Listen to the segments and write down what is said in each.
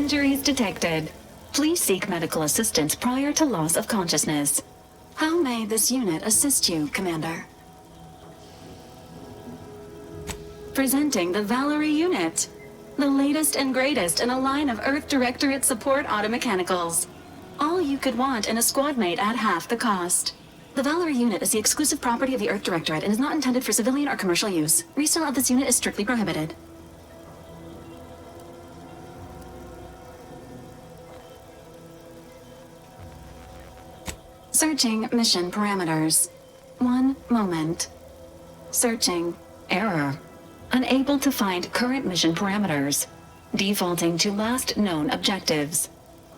Injuries detected. Please seek medical assistance prior to loss of consciousness. How may this unit assist you, Commander? Presenting the Valerie unit. The latest and greatest in a line of Earth Directorate support automechanicals. All you could want in a squad mate at half the cost. The Valerie unit is the exclusive property of the Earth Directorate and is not intended for civilian or commercial use. Resale of this unit is strictly prohibited. Searching mission parameters. 1 moment. Searching. Error. Unable to find current mission parameters. Defaulting to last known objectives.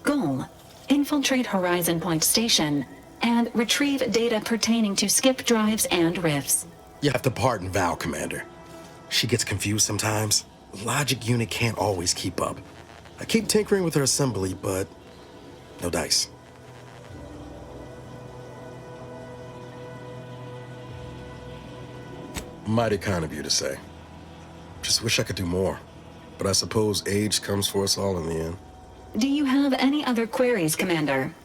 Goal. Infiltrate Horizon Point Station and retrieve data pertaining to skip drives and rifts. You have to pardon Val, Commander. She gets confused sometimes. The logic unit can't always keep up. I keep tinkering with her assembly, but no dice. Mighty kind of you to say. Just wish I could do more. But I suppose age comes for us all in the end. Do you have any other queries, Commander?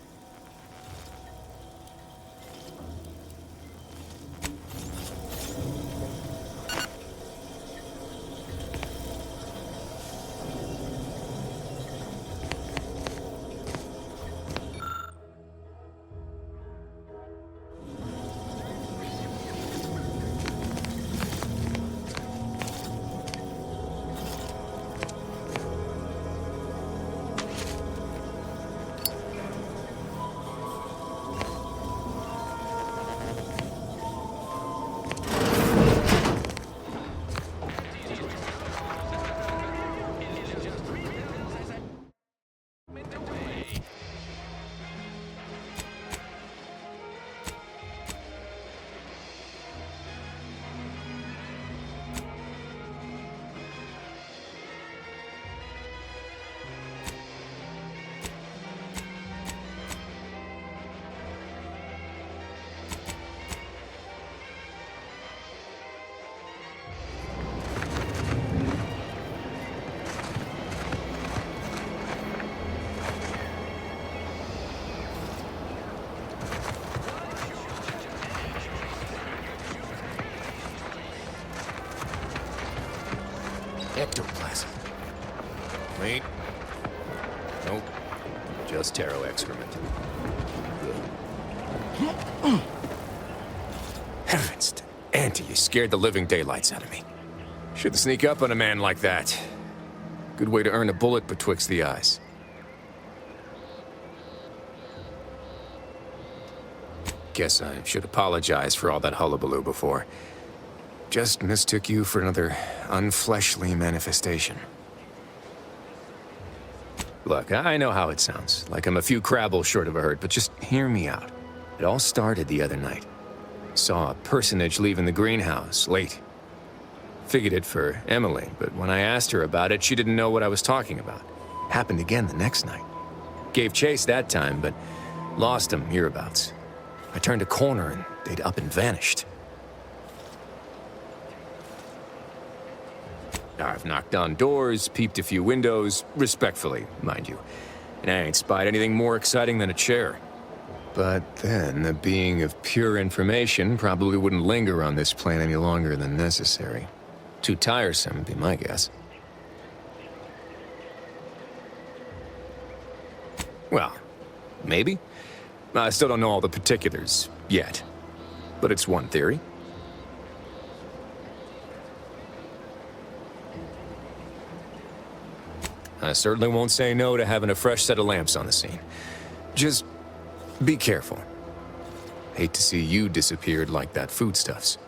Ectoplasm. Wait. Nope. Just taro excrement. Heavens to Auntie, you scared the living daylights out of me. Shouldn't sneak up on a man like that. Good way to earn a bullet betwixt the eyes. Guess I should apologize for all that hullabaloo before. Just mistook you for another unfleshly manifestation. Look, I know how it sounds, like I'm a few crabbles short of a hurt, but just hear me out. It all started the other night. Saw a personage leaving the greenhouse, late. Figured it for Emily, but when I asked her about it, she didn't know what I was talking about. Happened again the next night. Gave chase that time, but lost him hereabouts. I turned a corner and they'd up and vanished. I've knocked on doors, peeped a few windows, respectfully, mind you. And I ain't spied anything more exciting than a chair. But then, a being of pure information probably wouldn't linger on this plane any longer than necessary. Too tiresome, would be my guess. Well, maybe. I still don't know all the particulars, yet. But it's one theory. I certainly won't say no to having a fresh set of lamps on the scene. Just be careful. Hate to see you disappeared like that foodstuffs.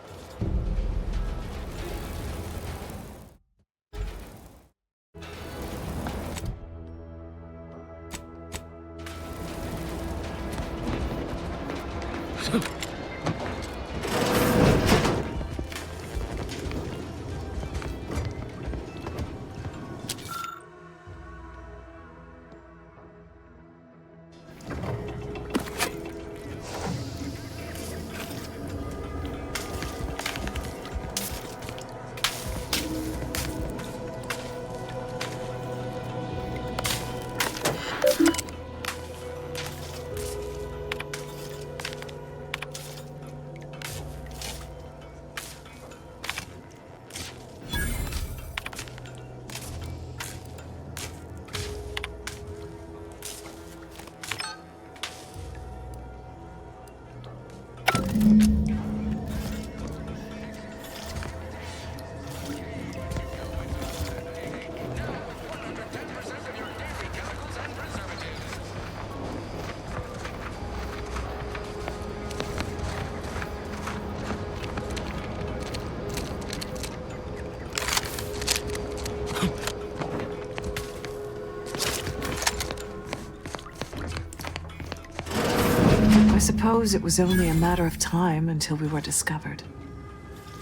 suppose it was only a matter of time until we were discovered.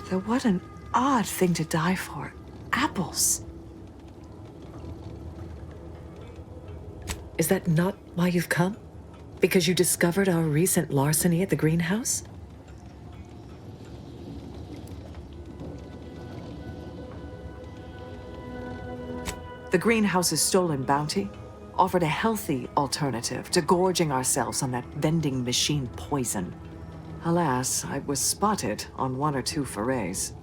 Though what an odd thing to die for. Apples. Is that not why you've come? Because you discovered our recent larceny at the greenhouse? The greenhouse's stolen bounty offered a healthy alternative to gorging ourselves on that vending machine poison. Alas, I was spotted on 1 or 2 forays.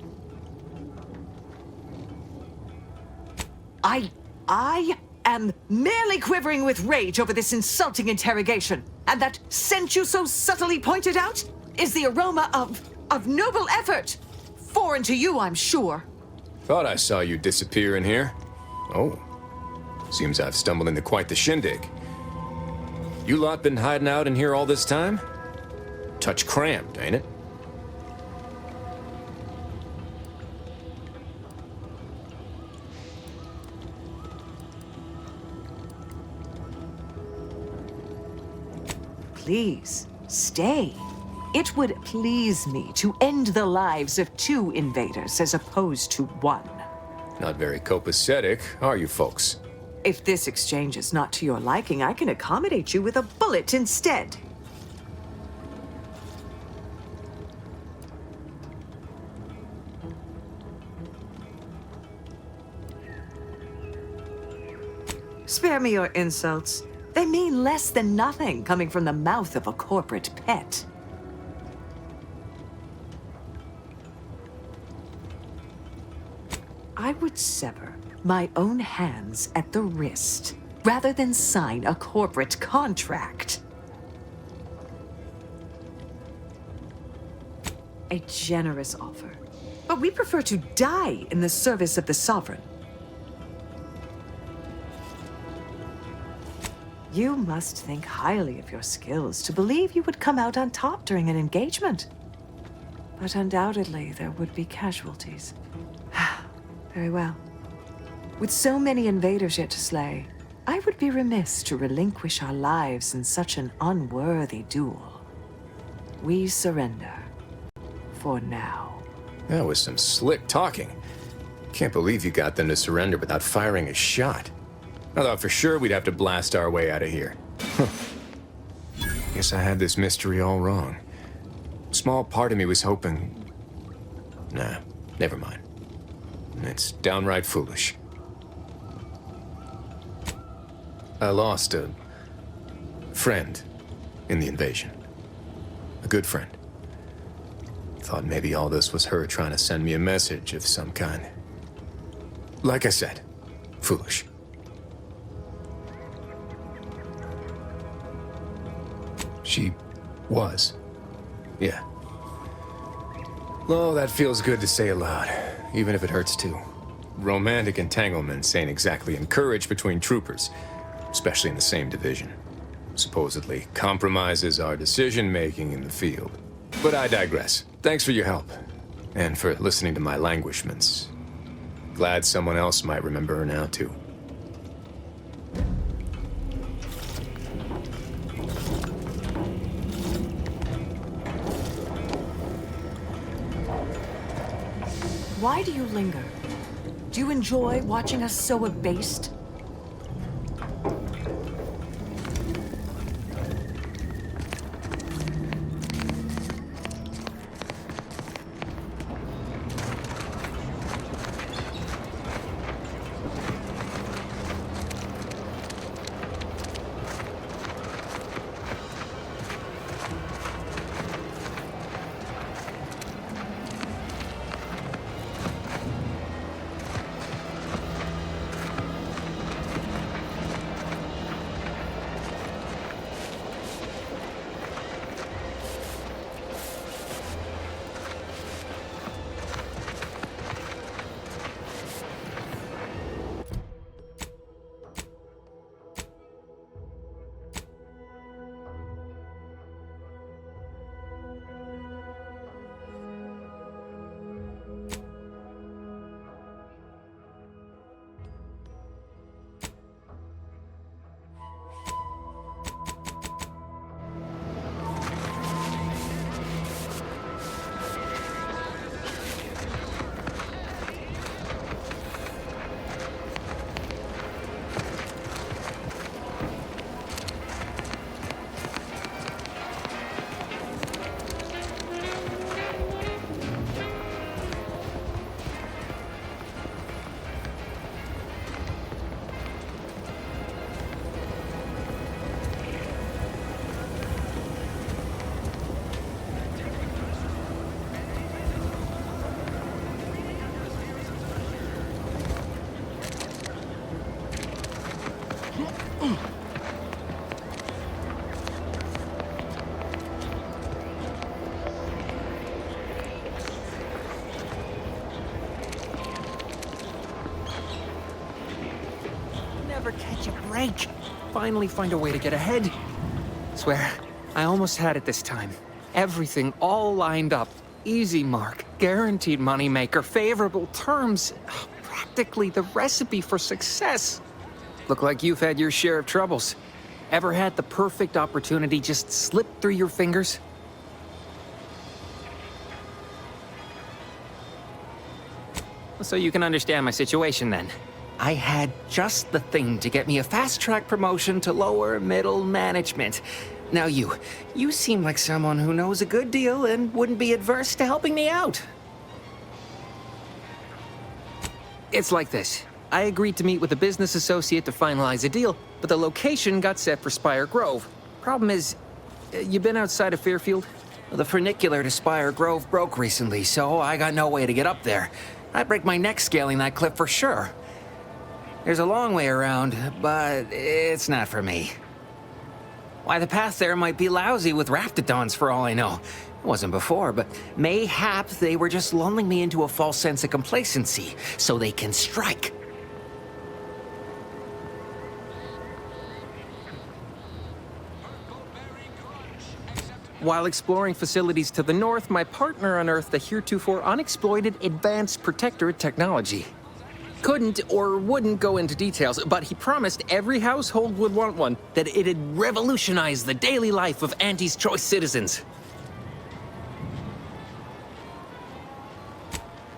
I am merely quivering with rage over this insulting interrogation. And that scent you so subtly pointed out is the aroma of noble effort. Foreign to you, I'm sure. Thought I saw you disappear in here. Oh. Seems I've stumbled into quite the shindig. You lot been hiding out in here all this time? Touch cramped, ain't it? Please, stay. It would please me to end the lives of 2 invaders as opposed to 1. Not very copacetic, are you folks? If this exchange is not to your liking, I can accommodate you with a bullet instead. Spare me your insults. They mean less than nothing coming from the mouth of a corporate pet. I would sever my own hands at the wrist rather than sign a corporate contract. A generous offer, but we prefer to die in the service of the sovereign. You must think highly of your skills to believe you would come out on top during an engagement. But undoubtedly, there would be casualties. Very well. With so many invaders yet to slay, I would be remiss to relinquish our lives in such an unworthy duel. We surrender. For now. That was some slick talking. Can't believe you got them to surrender without firing a shot. I thought for sure we'd have to blast our way out of here. Guess I had this mystery all wrong. Small part of me was hoping... Nah, never mind. It's downright foolish. I lost a friend in the invasion. A good friend. Thought maybe all this was her trying to send me a message of some kind. Like I said, foolish. She was. Yeah. Oh, that feels good to say aloud, even if it hurts too. Romantic entanglements ain't exactly encouraged between troopers, especially in the same division. Supposedly compromises our decision-making in the field. But I digress. Thanks for your help, and for listening to my languishments. Glad someone else might remember her now, too. Why do you linger? Do you enjoy watching us so abased? ever catch a break. Finally find a way to get ahead. Swear, I almost had it this time. Everything all lined up. Easy mark, guaranteed moneymaker, favorable terms. Practically the recipe for success. Look like you've had your share of troubles. Ever had the perfect opportunity just slip through your fingers? So you can understand my situation then. I had just the thing to get me a fast-track promotion to lower middle management. Now you seem like someone who knows a good deal and wouldn't be adverse to helping me out. It's like this. I agreed to meet with a business associate to finalize a deal, but the location got set for Spire Grove. Problem is, you been outside of Fairfield? The funicular to Spire Grove broke recently, so I got no way to get up there. I'd break my neck scaling that cliff for sure. There's a long way around, but it's not for me. Why, the path there might be lousy with raptidons for all I know. It wasn't before, but mayhap they were just lulling me into a false sense of complacency so they can strike. While exploring facilities to the north, my partner unearthed a heretofore unexploited advanced protectorate technology. Couldn't or wouldn't go into details, but he promised every household would want one, that it'd revolutionize the daily life of Auntie's Choice citizens.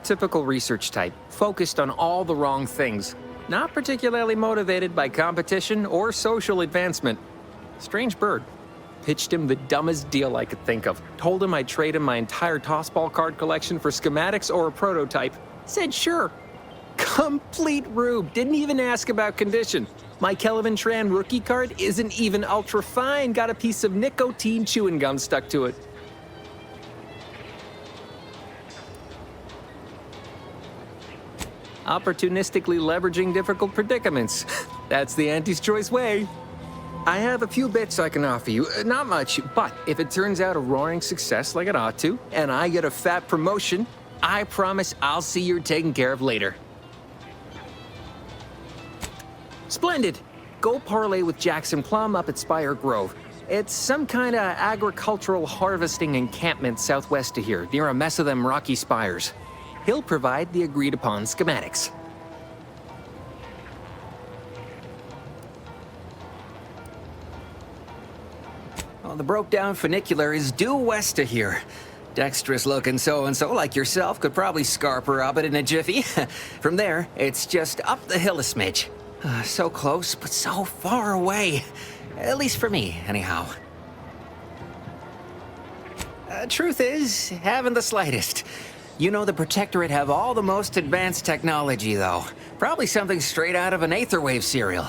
Typical research type, focused on all the wrong things. Not particularly motivated by competition or social advancement. Strange bird. Pitched him the dumbest deal I could think of. Told him I'd trade him my entire tossball card collection for schematics or a prototype. Said sure. Complete rube. Didn't even ask about condition. My Kelvin Tran rookie card isn't even ultra fine. Got a piece of nicotine chewing gum stuck to it. Opportunistically leveraging difficult predicaments. That's the Auntie's Choice way. I have a few bits I can offer you. Not much, but if it turns out a roaring success like it ought to, and I get a fat promotion, I promise I'll see you're taken care of later. Splendid. Go parlay with Jackson Plum up at Spire Grove. It's some kind of agricultural harvesting encampment southwest of here, near a mess of them rocky spires. He'll provide the agreed-upon schematics. Well, the broke-down funicular is due west of here. Dexterous-looking so-and-so like yourself could probably scarper up it in a jiffy. From there, it's just up the hill a smidge. So close, but so far away. At least for me, anyhow. Truth is, haven't the slightest. You know the Protectorate have all the most advanced technology, though. Probably something straight out of an Aetherwave serial.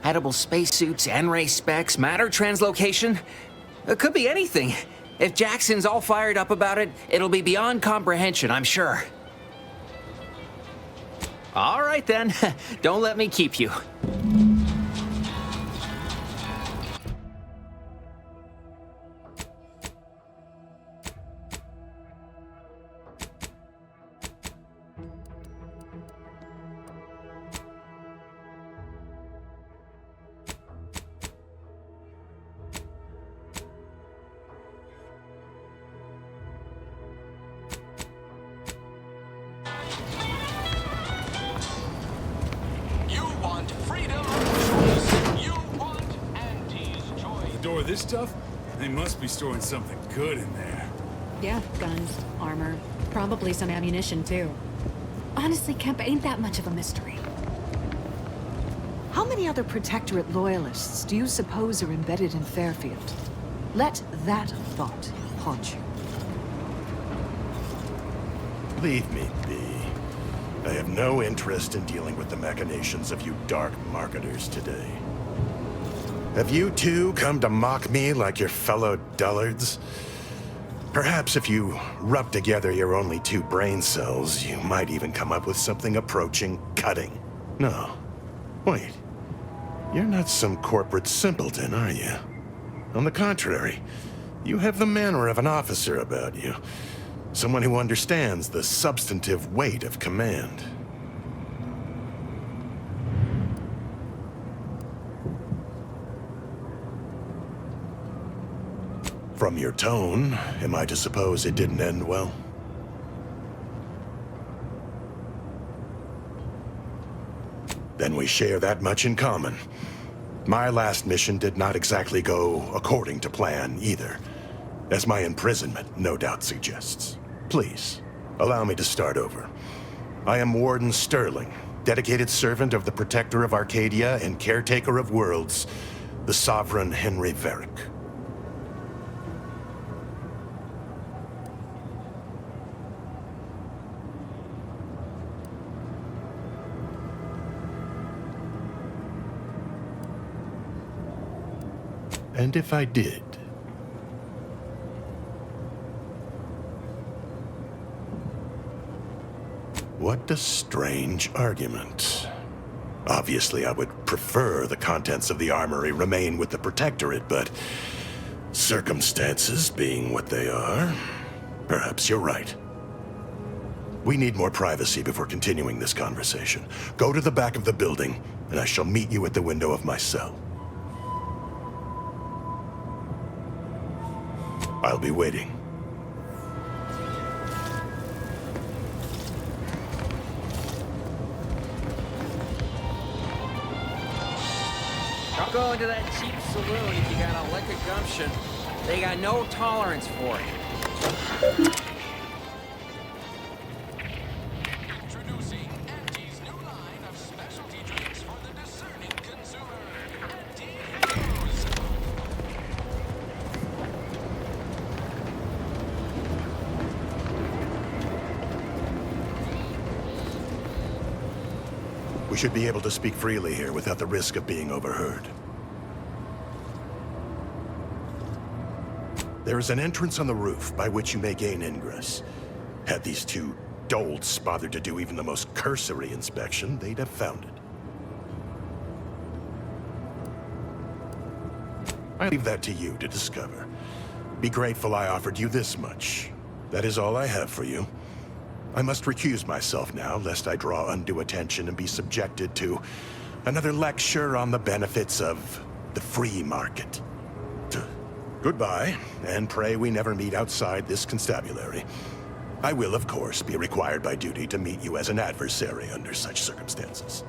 Edible spacesuits, N-ray specs, matter translocation. It could be anything. If Jackson's all fired up about it, it'll be beyond comprehension, I'm sure. All right, then. Don't let me keep you. This stuff? They must be storing something good in there. Yeah, guns, armor, probably some ammunition too. Honestly, Kemp ain't that much of a mystery. How many other Protectorate loyalists do you suppose are embedded in Fairfield? Let that thought haunt you. Leave me be. I have no interest in dealing with the machinations of you dark marketers today. Have you two come to mock me like your fellow dullards? Perhaps if you rub together your only 2 brain cells, you might even come up with something approaching cutting. No. Wait. You're not some corporate simpleton, are you? On the contrary, you have the manner of an officer about you. Someone who understands the substantive weight of command. From your tone, am I to suppose it didn't end well? Then we share that much in common. My last mission did not exactly go according to plan either, as my imprisonment no doubt suggests. Please, allow me to start over. I am Warden Sterling, dedicated servant of the Protector of Arcadia and Caretaker of Worlds, the Sovereign Henry Varick. And if I did? What a strange argument. Obviously, I would prefer the contents of the armory remain with the Protectorate, but circumstances being what they are, perhaps you're right. We need more privacy before continuing this conversation. Go to the back of the building, and I shall meet you at the window of my cell. I'll be waiting. Don't go into that cheap saloon if you got a lick of gumption. They got no tolerance for it. Introducing Auntie's new line of specialty drinks for the discerning consumer. Auntie Fuse. We should be able to speak freely here without the risk of being overheard. There is an entrance on the roof by which you may gain ingress. Had these two dolts bothered to do even the most cursory inspection, they'd have found it. I leave that to you to discover. Be grateful I offered you this much. That is all I have for you. I must recuse myself now, lest I draw undue attention and be subjected to another lecture on the benefits of the free market. Goodbye, and pray we never meet outside this constabulary. I will, of course, be required by duty to meet you as an adversary under such circumstances.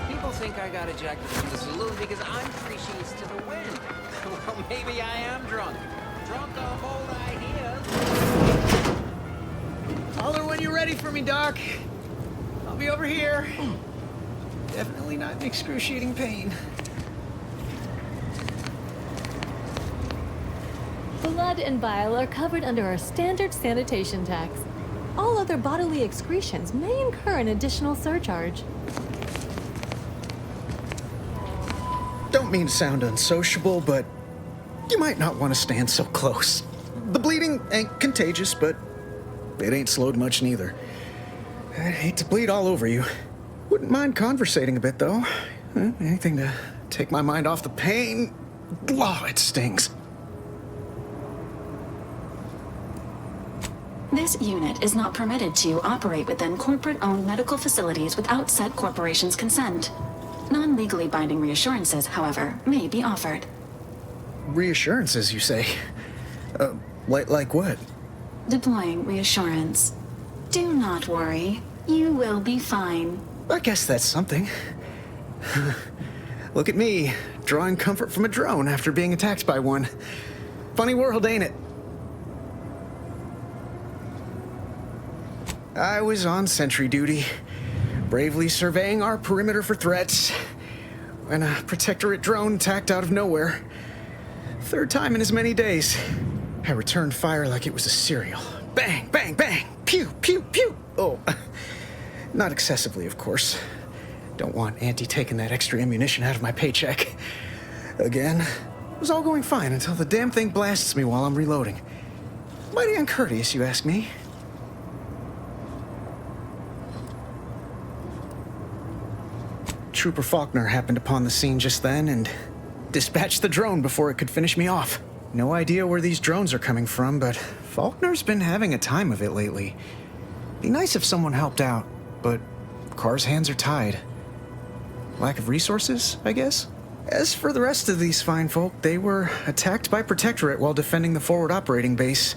People think I got ejected from the saloon because I'm 3 sheets to the wind. Well, maybe I am drunk. Drunk off old ideas. Holler when you're ready for me, Doc. I'll be over here. Definitely not in excruciating pain. Blood and bile are covered under our standard sanitation tax. All other bodily excretions may incur an additional surcharge. Don't mean to sound unsociable, but you might not want to stand so close. The bleeding ain't contagious, but it ain't slowed much neither. I'd hate to bleed all over you. Wouldn't mind conversating a bit, though. Anything to take my mind off the pain. Law, it stings. This unit is not permitted to operate within corporate-owned medical facilities without said corporation's consent. Non-legally binding reassurances, however, may be offered. Reassurances, you say? Like what? Deploying reassurance. Do not worry. You will be fine. I guess that's something. Look at me, drawing comfort from a drone after being attacked by one. Funny world, ain't it? I was on sentry duty, bravely surveying our perimeter for threats, when a protectorate drone attacked out of nowhere. Third time in as many days. I returned fire like it was a cereal. Bang, bang, bang! Pew, pew, pew! Oh, not excessively, of course. Don't want Auntie taking that extra ammunition out of my paycheck. Again, it was all going fine until the damn thing blasts me while I'm reloading. Mighty uncourteous, you ask me. Trooper Faulkner happened upon the scene just then and dispatched the drone before it could finish me off. No idea where these drones are coming from, but Faulkner's been having a time of it lately. Be nice if someone helped out, but Carr's hands are tied. Lack of resources, I guess? As for the rest of these fine folk, they were attacked by Protectorate while defending the forward operating base.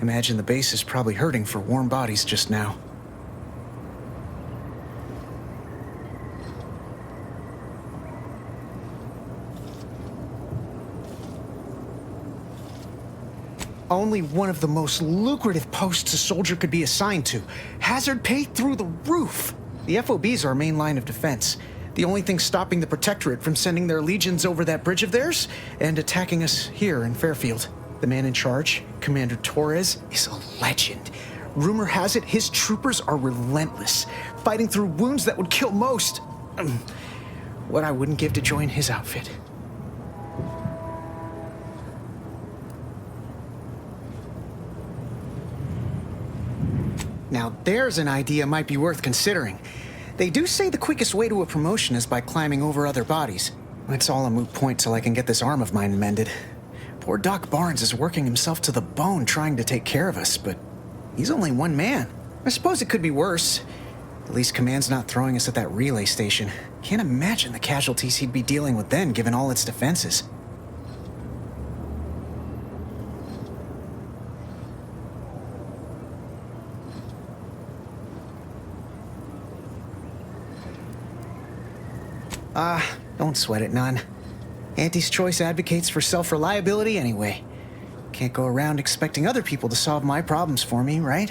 Imagine the base is probably hurting for warm bodies just now. Only one of the most lucrative posts a soldier could be assigned to. Hazard pay through the roof. The FOB's our main line of defense. The only thing stopping the Protectorate from sending their legions over that bridge of theirs and attacking us here in Fairfield. The man in charge, Commander Torres, is a legend. Rumor has it his troopers are relentless, fighting through wounds that would kill most. What I wouldn't give to join his outfit. Now there's an idea might be worth considering. They do say the quickest way to a promotion is by climbing over other bodies. It's all a moot point till I can get this arm of mine mended. Poor Doc Barnes is working himself to the bone trying to take care of us, but he's only one man. I suppose it could be worse. At least Command's not throwing us at that relay station. Can't imagine the casualties he'd be dealing with then, given all its defenses. Don't sweat it none. Auntie's Choice advocates for self-reliability anyway. Can't go around expecting other people to solve my problems for me, right?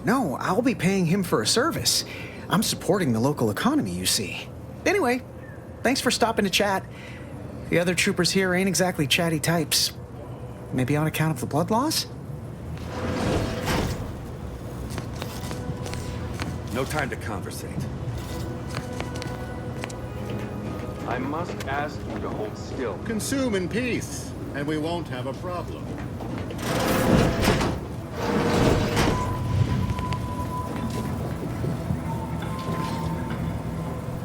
No, I'll be paying him for a service. I'm supporting the local economy, you see. Anyway, thanks for stopping to chat. The other troopers here ain't exactly chatty types. Maybe on account of the blood loss? No time to conversate. I must ask you to hold still. Consume in peace, and we won't have a problem.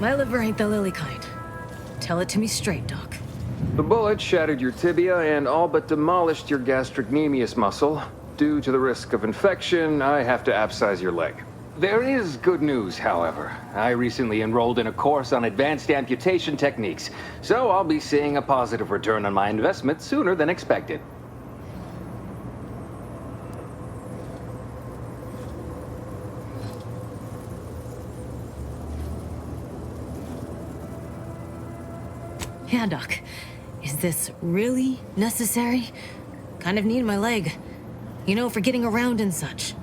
My liver ain't the lily kind. Tell it to me straight, Doc. The bullet shattered your tibia and all but demolished your gastrocnemius muscle. Due to the risk of infection, I have to abscise your leg. There is good news, however. I recently enrolled in a course on advanced amputation techniques, so I'll be seeing a positive return on my investment sooner than expected. Yeah, Doc. Is this really necessary? Kind of need my leg. You know, for getting around and such.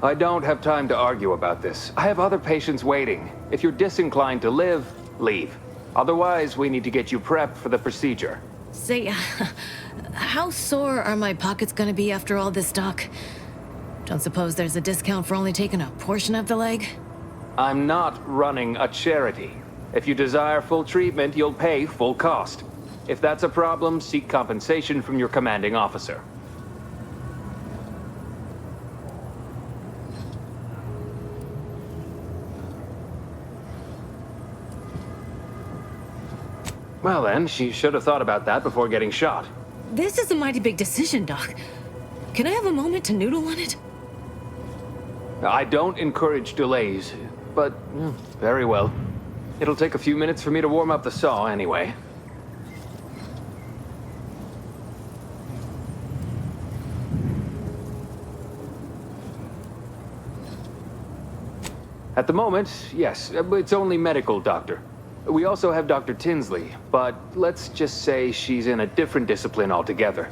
I don't have time to argue about this. I have other patients waiting. If you're disinclined to live, leave. Otherwise, we need to get you prepped for the procedure. Say, how sore are my pockets gonna be after all this, Doc? Don't suppose there's a discount for only taking a portion of the leg? I'm not running a charity. If you desire full treatment, you'll pay full cost. If that's a problem, seek compensation from your commanding officer. Well then, she should have thought about that before getting shot. This is a mighty big decision, Doc. Can I have a moment to noodle on it? I don't encourage delays. but very well. It'll take a few minutes for me to warm up the saw anyway. At the moment, yes, it's only medical, Doctor. We also have Dr. Tinsley, but let's just say she's in a different discipline altogether.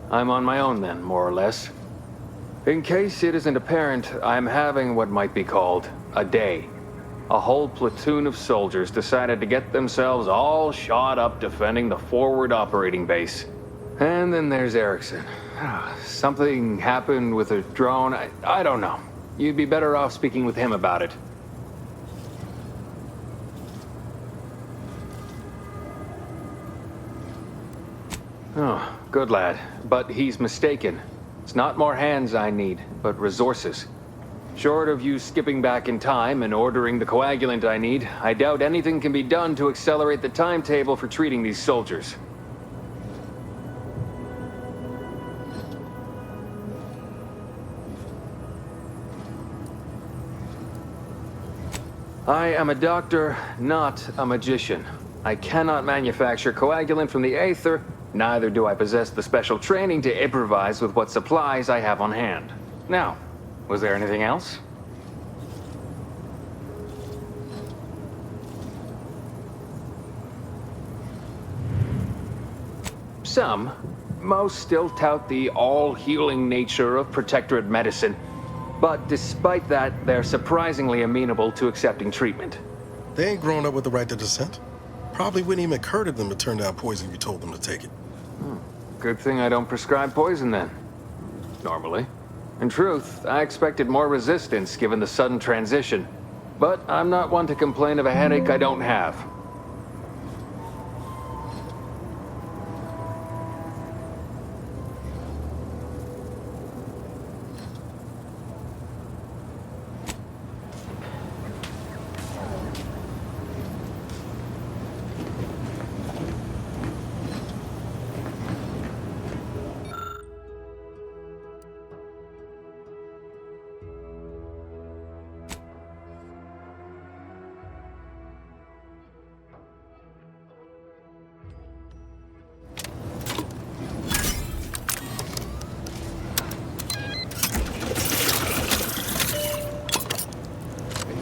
I'm on my own then, more or less. In case it isn't apparent, I'm having what might be called a day. A whole platoon of soldiers decided to get themselves all shot up defending the forward operating base. And then there's Erickson. Something happened with a drone. I don't know. You'd be better off speaking with him about it. Oh, good lad. But he's mistaken. It's not more hands I need, but resources. Short of you skipping back in time and ordering the coagulant I need, I doubt anything can be done to accelerate the timetable for treating these soldiers. I am a doctor, not a magician. I cannot manufacture coagulant from the aether, neither do I possess the special training to improvise with what supplies I have on hand. Now, was there anything else? Some. Most still tout the all-healing nature of Protectorate medicine. But despite that, they're surprisingly amenable to accepting treatment. They ain't grown up with the right to dissent. Probably wouldn't even occur to them to turn down poison if you told them to take it. Good thing I don't prescribe poison then. Normally. In truth, I expected more resistance given the sudden transition. But I'm not one to complain of a headache I don't have.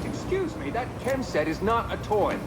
Excuse me, that chem set is not a toy.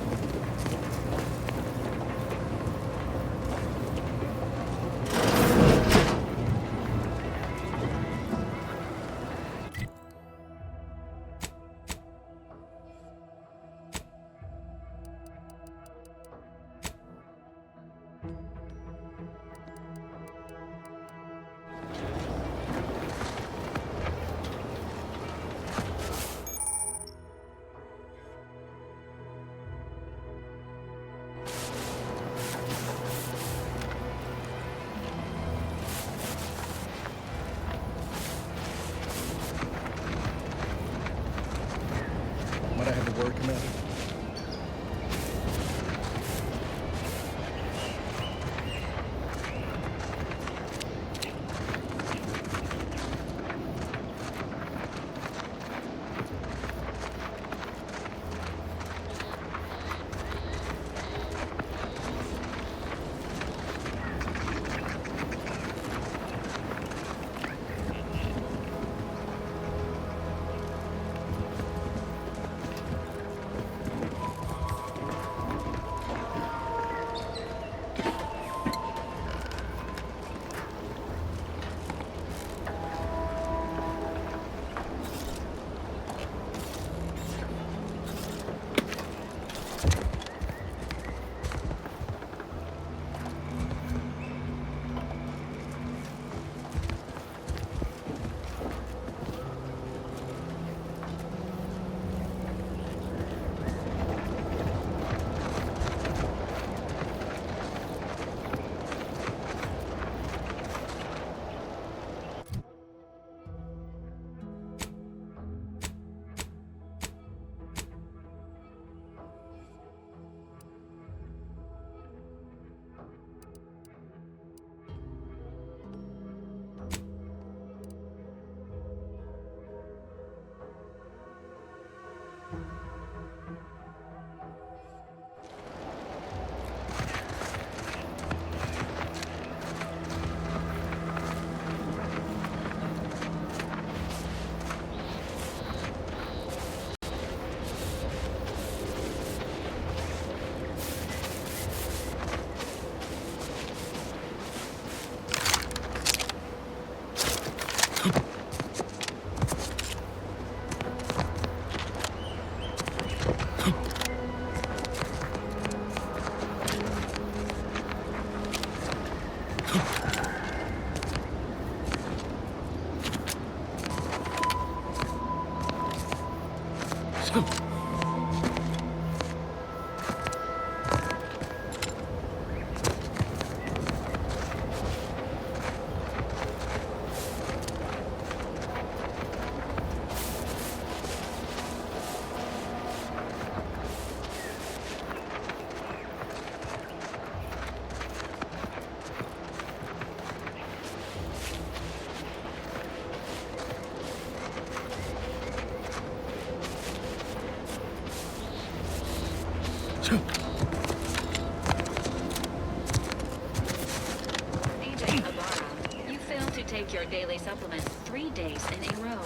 DJ Ibarra, you failed to take your daily supplement 3 days in a row.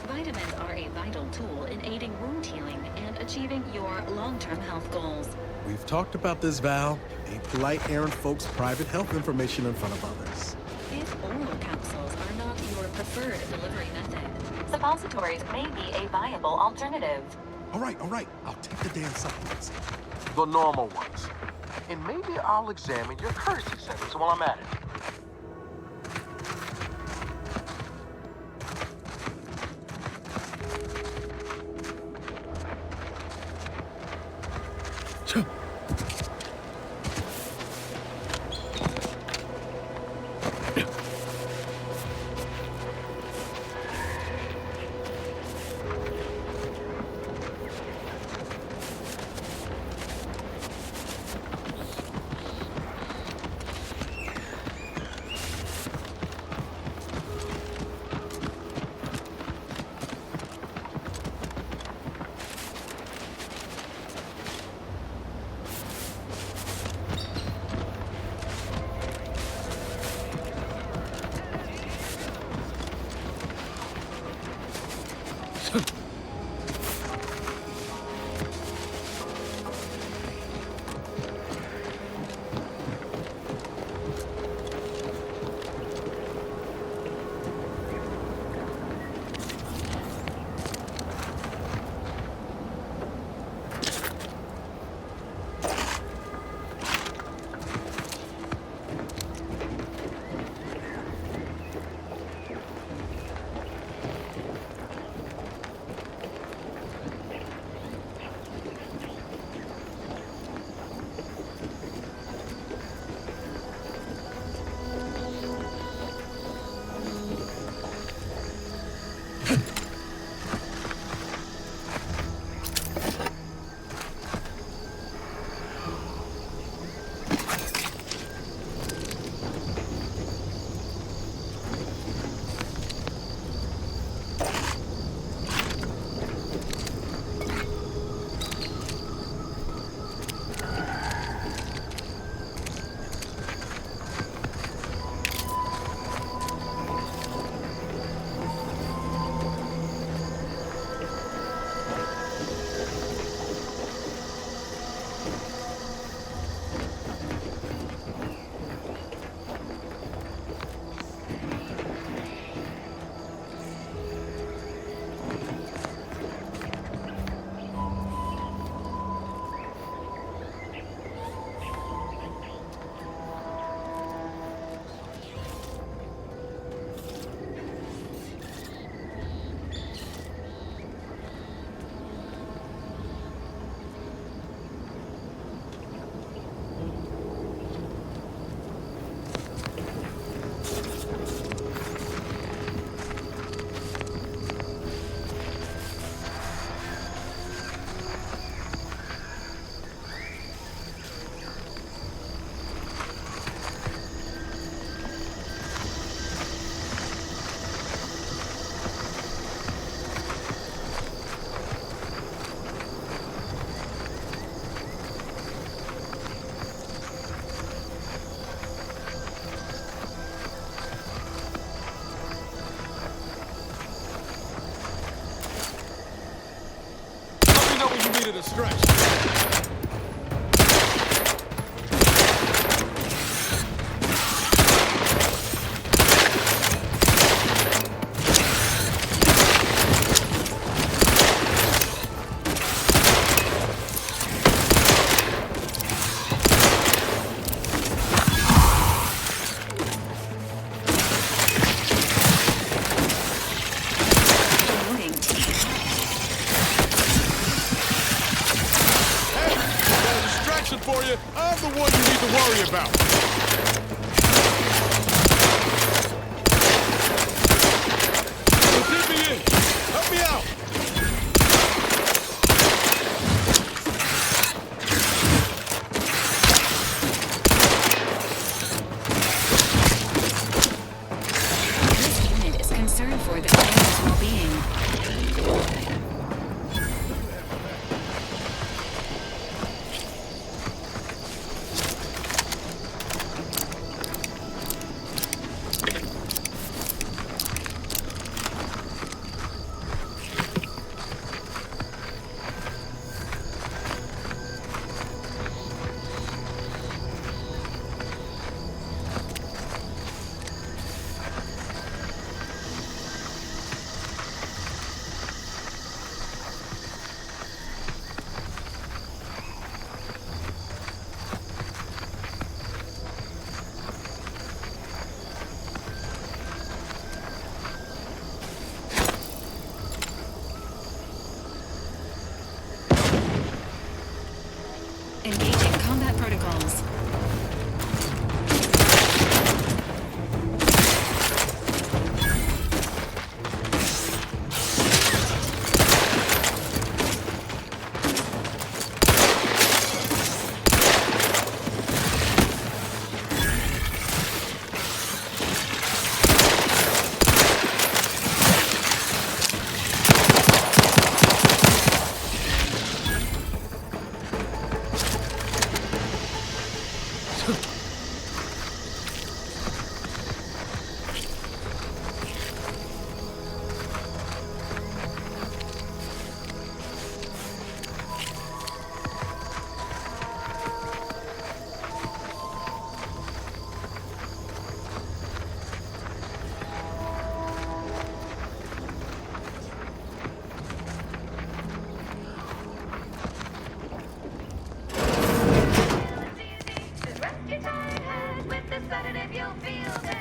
Vitamins are a vital tool in aiding wound healing and achieving your long-term health goals. We've talked about this, Val. Ain't polite airing folks' private health information in front of others. If oral capsules are not your preferred delivery method, suppositories may be a viable alternative. All right. I'll take the damn supplements. The normal ones. And maybe I'll examine your courtesy settings while I'm at it. needed a stretch.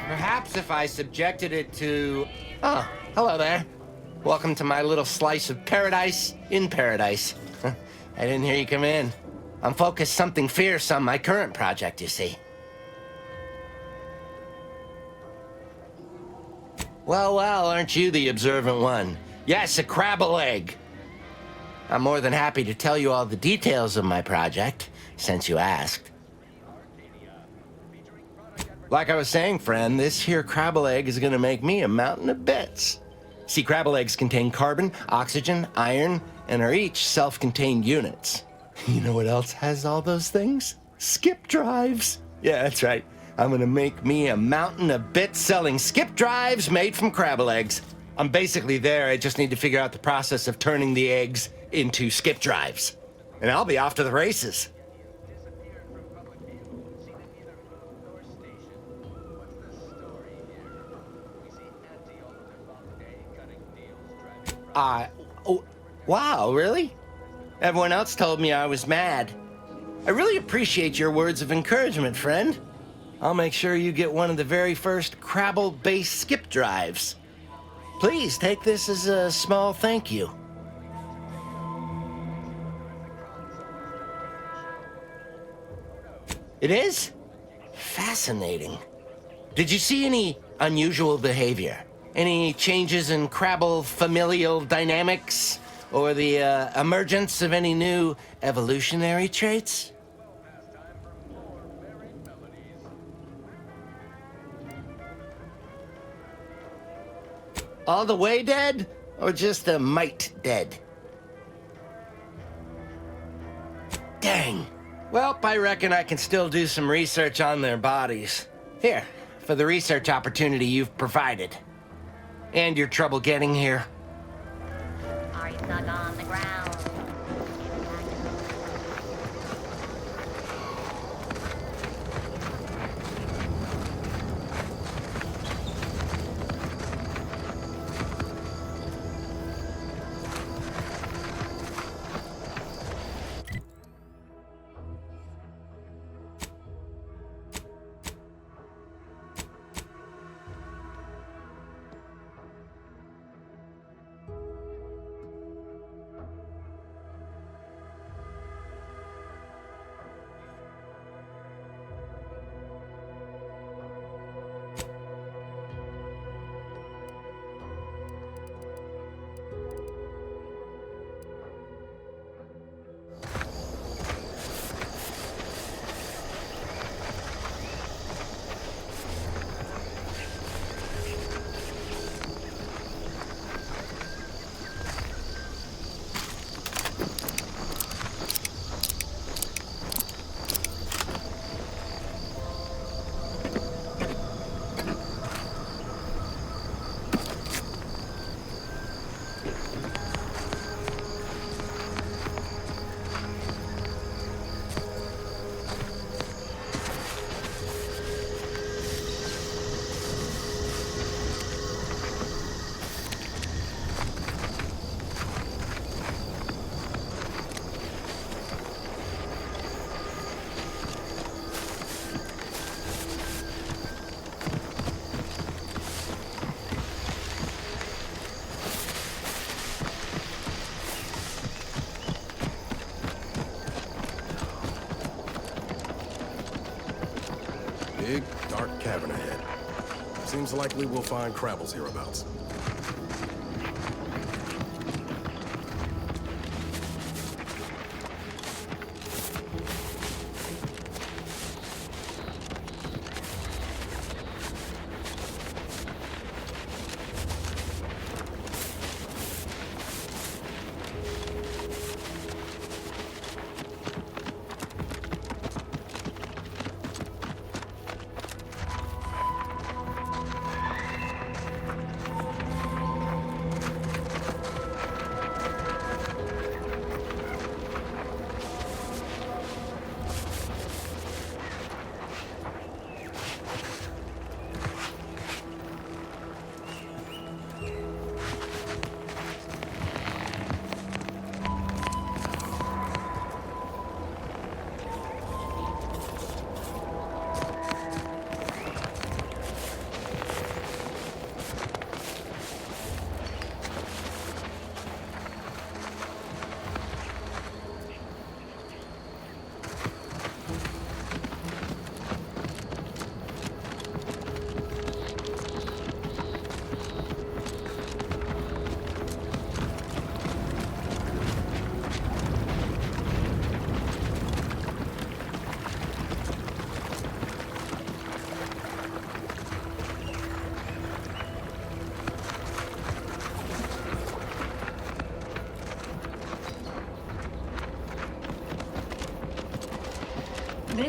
Perhaps if I subjected it to... Oh, hello there. Welcome to my little slice of paradise in paradise. I didn't hear you come in. I'm focused something fierce on my current project, you see. Well, aren't you the observant one? Yes, a crabble egg. I'm more than happy to tell you all the details of my project, since you asked. Like I was saying, friend, this here crabble egg is gonna make me a mountain of bits. See, crabble eggs contain carbon, oxygen, iron, and are each self-contained units. You know what else has all those things? Skip drives. Yeah, that's right. I'm gonna make me a mountain of bits selling skip drives made from crabble eggs. I'm basically there. I just need to figure out the process of turning the eggs into skip drives. And I'll be off to the races. Oh, wow, really? Everyone else told me I was mad. I really appreciate your words of encouragement, friend. I'll make sure you get one of the very first Crabble-based skip drives. Please take this as a small thank you. It is? Fascinating. Did you see any unusual behavior? Any changes in Crabble familial dynamics? Or the emergence of any new evolutionary traits? All the way dead? Or just a mite dead? Dang. Well, I reckon I can still do some research on their bodies. Here, for the research opportunity you've provided. And your trouble getting here. Are you stuck on the ground? Big, dark cavern ahead. Seems likely we'll find Crabbles hereabouts.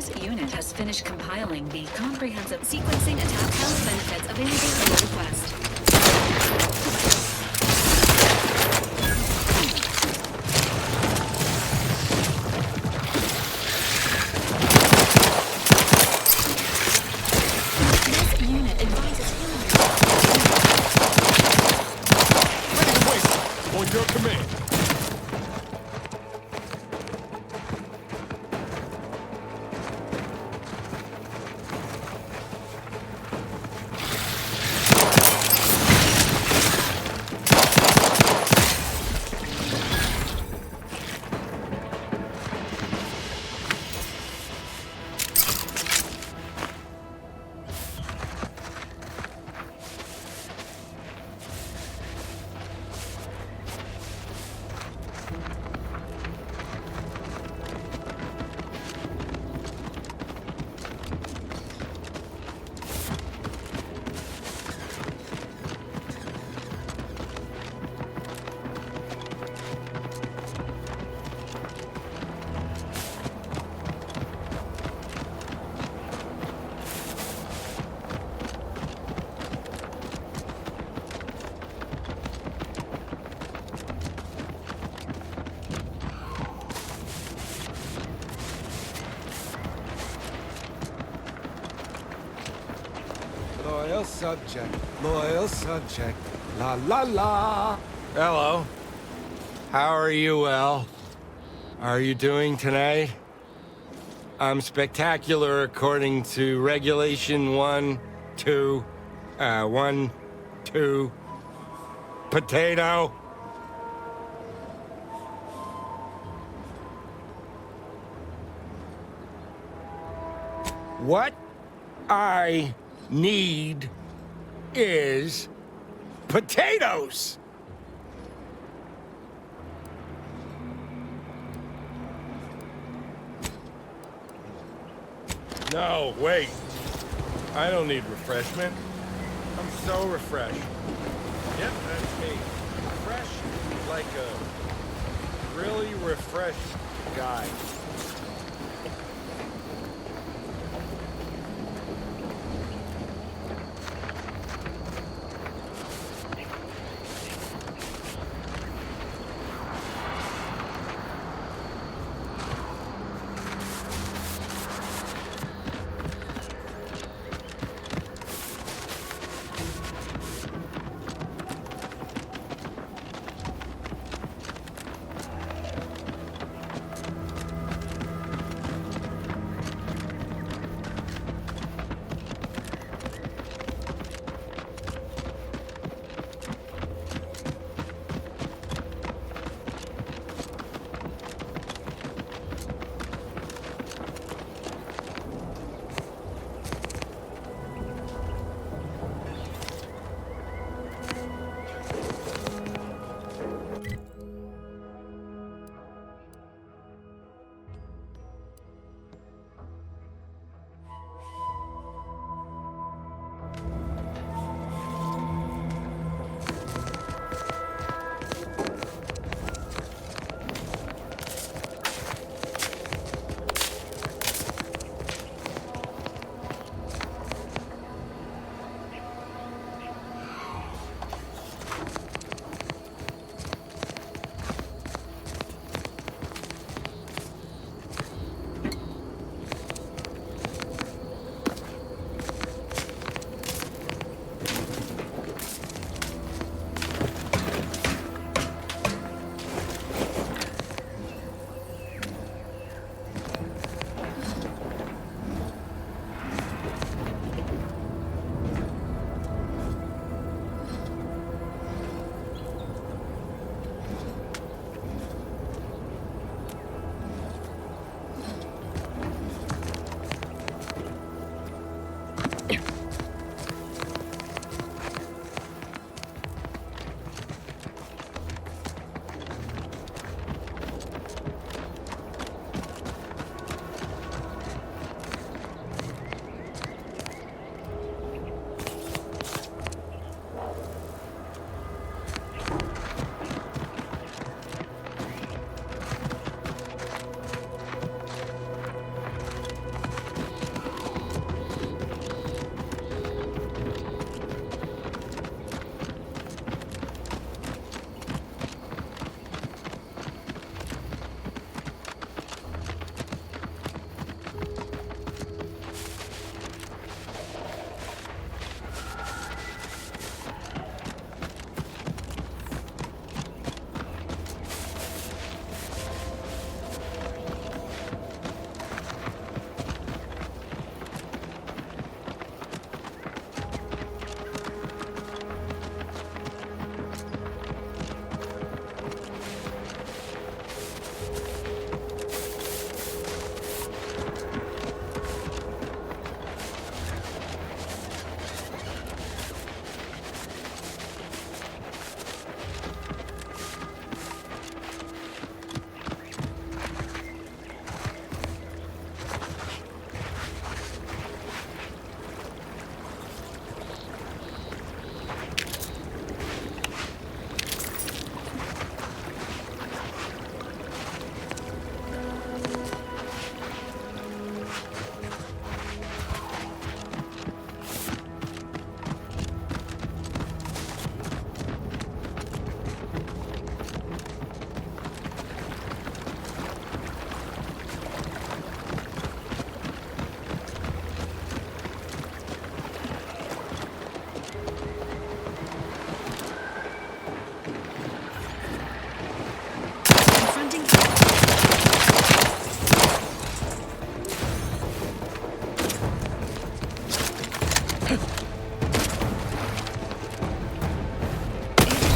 This unit has finished compiling the comprehensive sequencing attack health benefits available in the request. This unit advises On your command. Loyal subject, la la la. Hello. How are you, El? Are you doing tonight? I'm spectacular according to regulation 1, 2, potato. What I need is potatoes. No, wait. I don't need refreshment. I'm so refreshed. Yep, that's me. Fresh like a really refreshed guy.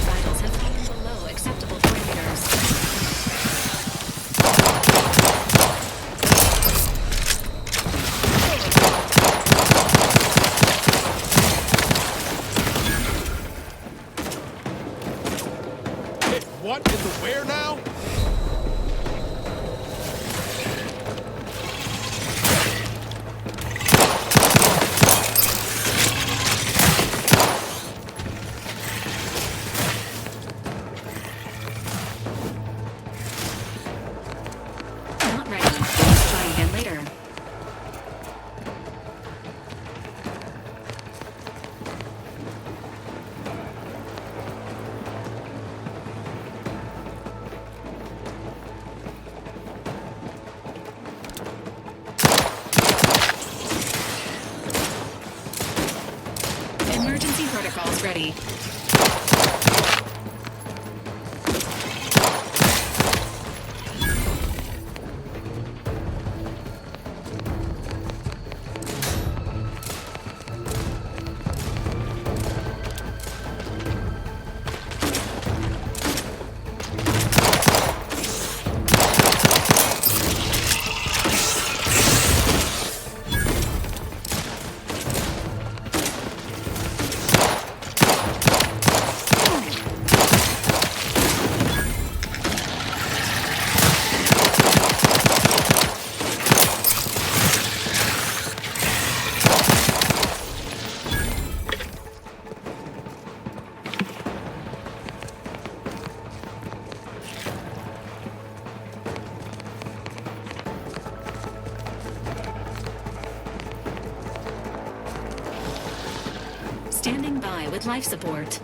vitals have fallen below acceptable parameters. What in the where now? Not ready. Let's try again later. Emergency protocols ready. Standing by with life support.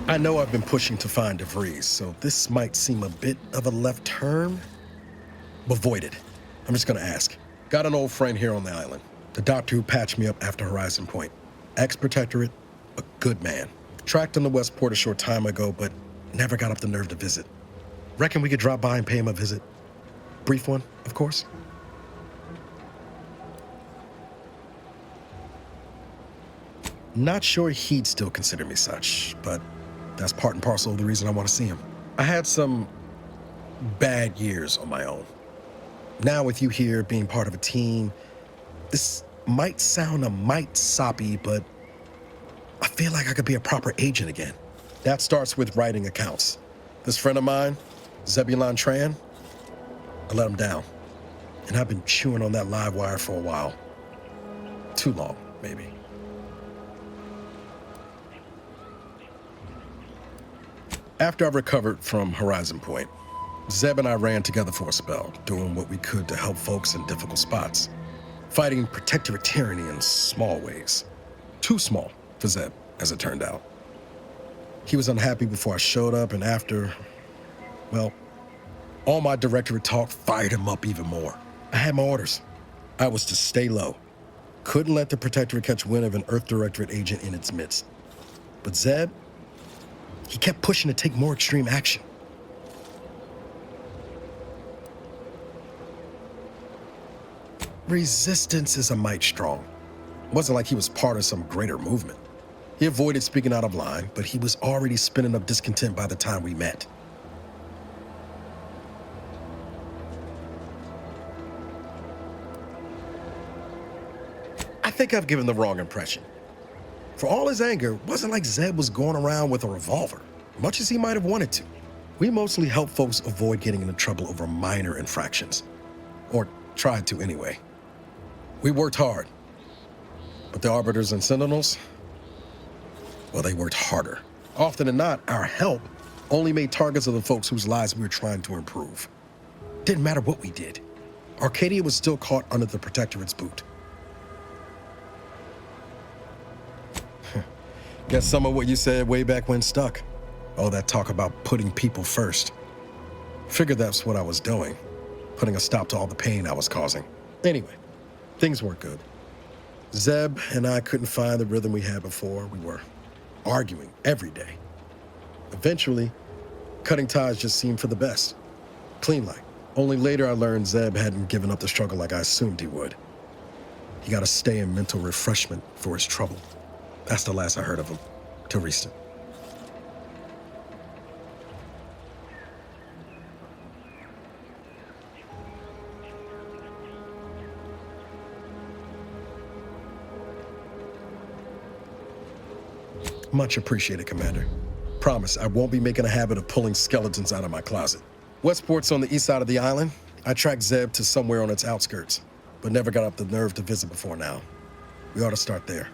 I know I've been pushing to find DeVries, so this might seem a bit of a left turn, but void it. I'm just gonna ask. Got an old friend here on the island. The doctor who patched me up after Horizon Point. Ex-protectorate, a good man. Tracked on the Westport a short time ago, but never got up the nerve to visit. Reckon we could drop by and pay him a visit. Brief one, of course. Not sure he'd still consider me such, but that's part and parcel of the reason I want to see him. I had some bad years on my own. Now with you here being part of a team, this might sound a mite soppy, but I feel like I could be a proper agent again. That starts with writing accounts. This friend of mine, Zebulon Tran, I let him down. And I've been chewing on that live wire for a while. Too long, maybe. After I recovered from Horizon Point, Zeb and I ran together for a spell, doing what we could to help folks in difficult spots. Fighting protectorate tyranny in small ways. Too small for Zeb, as it turned out. He was unhappy before I showed up, and after, well, all my directorate talk fired him up even more. I had my orders. I was to stay low. Couldn't let the protectorate catch wind of an Earth Directorate agent in its midst. But Zeb, he kept pushing to take more extreme action. Resistance is a mite strong. It wasn't like he was part of some greater movement. He avoided speaking out of line, but he was already spinning up discontent by the time we met. I think I've given the wrong impression. For all his anger, it wasn't like Zeb was going around with a revolver, much as he might have wanted to. We mostly helped folks avoid getting into trouble over minor infractions. Or tried to anyway. We worked hard. But the Arbiters and Sentinels, well, they worked harder. Often than not, our help only made targets of the folks whose lives we were trying to improve. Didn't matter what we did. Arcadia was still caught under the Protectorate's boot. Guess some of what you said way back when stuck. All that talk about putting people first. Figured that's what I was doing. Putting a stop to all the pain I was causing. Anyway, things weren't good. Zeb and I couldn't find the rhythm we had before. We were arguing every day. Eventually, cutting ties just seemed for the best. Clean like. Only later I learned Zeb hadn't given up the struggle like I assumed he would. He got to stay in mental refreshment for his trouble. That's the last I heard of him, till recent. Much appreciated, Commander. Promise, I won't be making a habit of pulling skeletons out of my closet. Westport's on the east side of the island. I tracked Zeb to somewhere on its outskirts, but never got up the nerve to visit before now. We ought to start there.